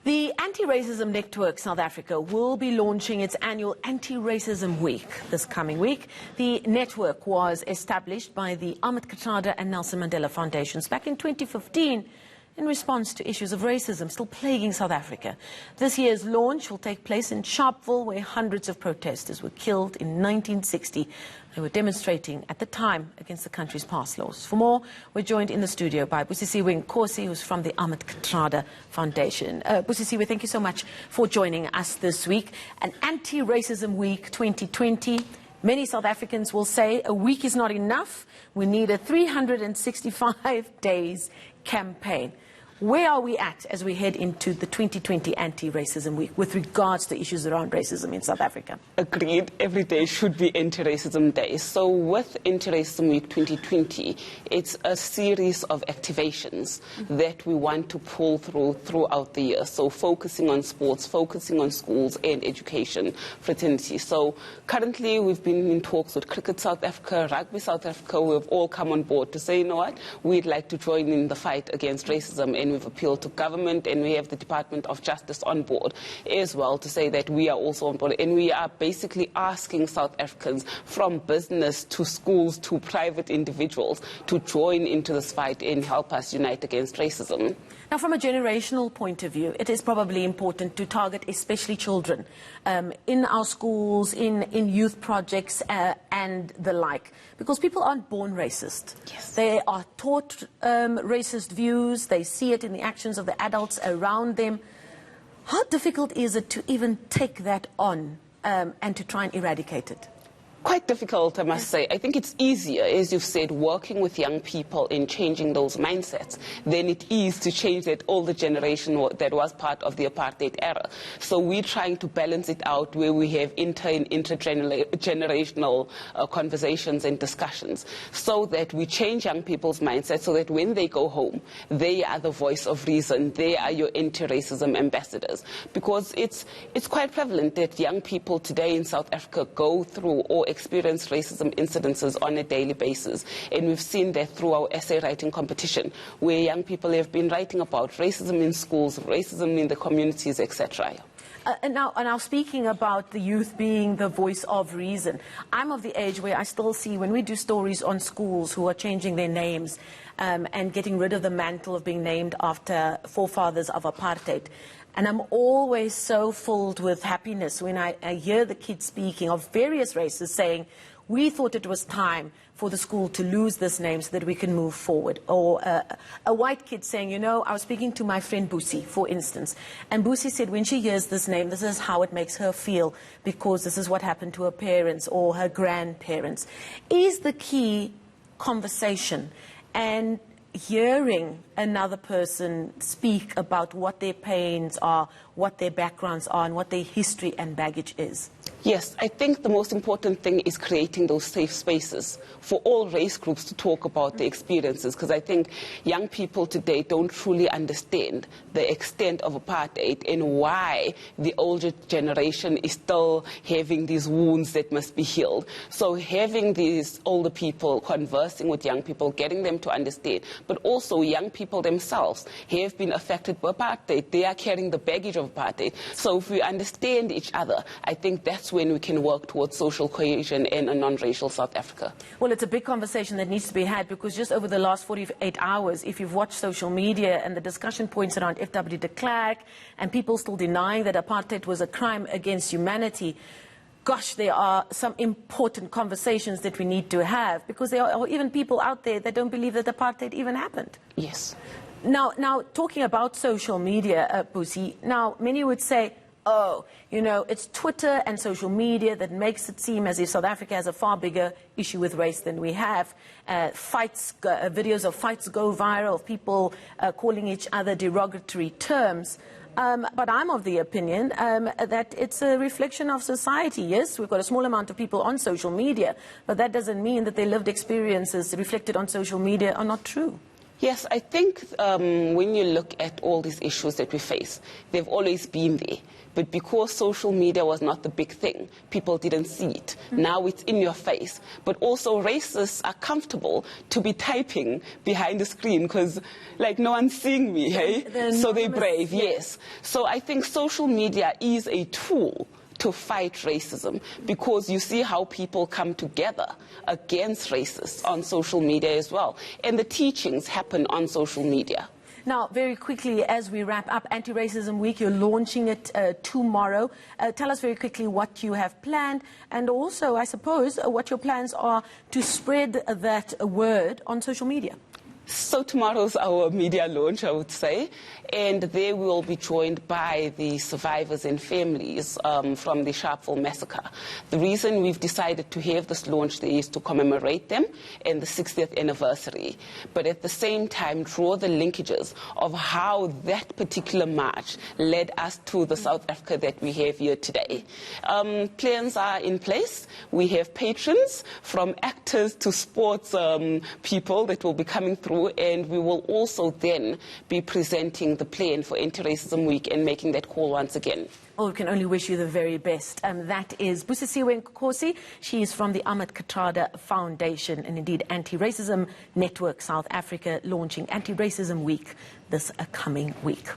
The Anti-Racism Network South Africa will be launching its annual Anti-Racism Week this coming week. The network was established by the Ahmed Kathrada and Nelson Mandela Foundations back in 2015 in response to issues of racism still plaguing South Africa. This year's launch will take place in Sharpeville, where hundreds of protesters were killed in 1960. They were demonstrating at the time against the country's past laws. For more, we're joined in the studio by Busisiwe Nkosi, who's from the Ahmed Kathrada Foundation. Busisiwe, thank you so much for joining us this week. An Anti-Racism Week 2020. Many South Africans will say a week is not enough. We need a 365 days campaign. Where are we at as we head into the 2020 Anti-Racism Week with regards to issues around racism in South Africa? Agreed. Every day should be Anti-Racism Day. So with Anti-Racism Week 2020, it's a series of activations that we want to pull throughout the year. So focusing on sports, focusing on schools and education, fraternity. So currently we've been in talks with Cricket South Africa, Rugby South Africa. We've all come on board to say, you know what, we'd like to join in the fight against racism. And we've appealed to government, and we have the Department of Justice on board as well to say that we are also on board. And we are basically asking South Africans, from business to schools to private individuals, to join into this fight and help us unite against racism. Now, from a generational point of view, it is probably important to target especially children in our schools, in youth projects and the like, because people aren't born racist. Yes. They are taught racist views, they see it in the actions of the adults around them. How difficult is it to even take that on and to try and eradicate it? Quite difficult, I must say. I think it's easier, as you've said, working with young people in changing those mindsets than it is to change that older generation that was part of the apartheid era. So we're trying to balance it out where we have intergenerational conversations and discussions so that we change young people's mindsets so that when they go home, they are the voice of reason. They are your anti-racism ambassadors. Because it's quite prevalent that young people today in South Africa go through or experience racism incidences on a daily basis. And we've seen that through our essay writing competition, where young people have been writing about racism in schools, racism in the communities, etc. And now speaking about the youth being the voice of reason, I'm of the age where I still see when we do stories on schools who are changing their names and getting rid of the mantle of being named after forefathers of apartheid. And I'm always so filled with happiness when I hear the kids speaking of various races saying, we thought it was time for the school to lose this name so that we can move forward. Or a white kid saying, you know, I was speaking to my friend Busi, for instance, and Busi said when she hears this name, this is how it makes her feel because this is what happened to her parents or her grandparents. Is the key conversation and hearing another person speak about what their pains are, what their backgrounds are, and what their history and baggage is? Yes, I think the most important thing is creating those safe spaces for all race groups to talk about their experiences, because I think young people today don't truly understand the extent of apartheid and why the older generation is still having these wounds that must be healed. So having these older people conversing with young people, getting them to understand, but also young people themselves have been affected by apartheid. They are carrying the baggage of apartheid. So if we understand each other, I think that's when we can work towards social cohesion in a non-racial South Africa. Well, it's a big conversation that needs to be had because just over the last 48 hours, if you've watched social media and the discussion points around F.W. de Klerk and people still denying that apartheid was a crime against humanity, gosh, there are some important conversations that we need to have because there are even people out there that don't believe that apartheid even happened. Yes. Now talking about social media, Busi, now many would say, oh, you know, it's Twitter and social media that makes it seem as if South Africa has a far bigger issue with race than we have. Videos of fights go viral, of people calling each other derogatory terms. But I'm of the opinion that it's a reflection of society. Yes, we've got a small amount of people on social media, but that doesn't mean that their lived experiences reflected on social media are not true. Yes, I think when you look at all these issues that we face, they've always been there. But because social media was not the big thing, people didn't see it. Now it's in your face. But also racists are comfortable to be typing behind the screen because, like, no one's seeing me, hey? So they're brave, yes. So I think social media is a tool to fight racism, because you see how people come together against racists on social media as well. And the teachings happen on social media. Now, very quickly, as we wrap up Anti-Racism Week, you're launching it tomorrow. Tell us very quickly what you have planned, and also, I suppose, what your plans are to spread that word on social media. So tomorrow's our media launch, I would say, and there we will be joined by the survivors and families from the Sharpeville massacre. The reason we've decided to have this launch there is to commemorate them and the 60th anniversary, but at the same time draw the linkages of how that particular march led us to the South Africa that we have here today. Plans are in place. We have patrons, from actors to sports people that will be coming through, and we will also then be presenting the plan for Anti-Racism Week and making that call once again. Well, we can only wish you the very best. That is Busisiwe Nkosi. She is from the Ahmed Kathrada Foundation, and indeed Anti-Racism Network South Africa, launching Anti-Racism Week this coming week.